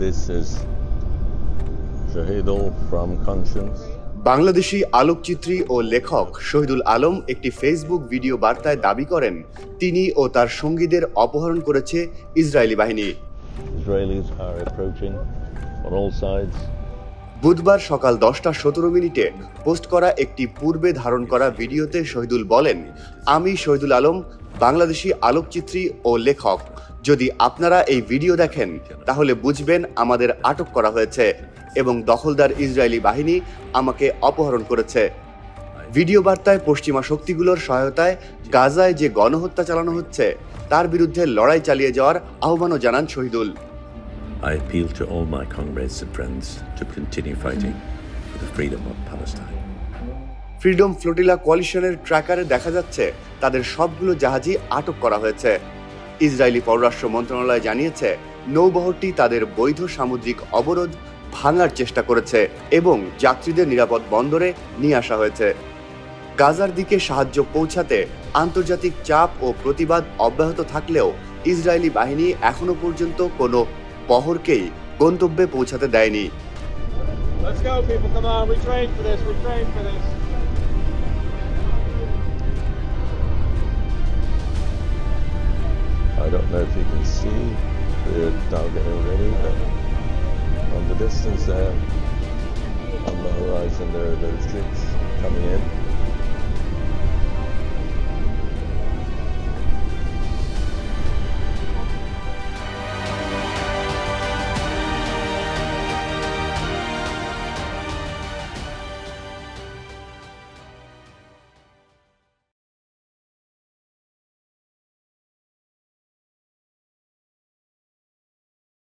This is Shahidul from Conscience. Bangladeshi আলোকচিত্রী ও লেখক শহীদুল আলম একটি ফেসবুক ভিডিও বার্তায় দাবি করেন তিনি ও তার সঙ্গীদের অপহরণ করেছে ইসরায়েলি বাহিনী। Israelis are approaching on all sides. বুধবার সকাল 10:17 পোস্ট করা একটি পূর্বে ধারণ করা ভিডিওতে শহীদুল বলেন, আমি শহীদুল আলম, বাংলাদেশি আলোকচিত্রী ও লেখক। যদি আপনারা এই ভিডিও দেখেন তাহলে বুঝবেন আমাদের আটক করা হয়েছে এবং দখলদার ইসরায়েলি বাহিনী আমাকে অপহরণ করেছে। ভিডিও বার্তায় পশ্চিমা শক্তিগুলোর সহায়তায় গাজায় যে গণহত্যা চালানো হচ্ছে তার বিরুদ্ধে লড়াই চালিয়ে যাওয়ার আহ্বানও জানান Shahidul. I appeal to all my comrades and friends to continue fighting for the freedom of Palestine. Freedom flotilla কোয়ালিশনের ট্র্যাকারে দেখা যাচ্ছে তাদের সবগুলো জাহাজই আটক করা হয়েছে। ইসরায়েলি পররাষ্ট্র মন্ত্রণালয় জানিয়েছে নৌবহরটি তাদের বৈধ সামুদ্রিক অবরোধ ভাঙার চেষ্টা করেছে এবং যাত্রীদের নিরাপদ বন্দরে নিয়ে আসা হয়েছে। গাজার দিকে সাহায্য পৌঁছাতে আন্তর্জাতিক চাপ ও প্রতিবাদ অব্যাহত থাকলেও ইসরায়েলি বাহিনী এখনো পর্যন্ত কোনো বহরকেই গন্তব্যে পৌঁছাতে দেয়নি। Let's go, people. Come on. We trained for this. We trained for this. I don't know if you can see, we're now getting ready, but on the distance there, on the horizon, there are those ships coming in.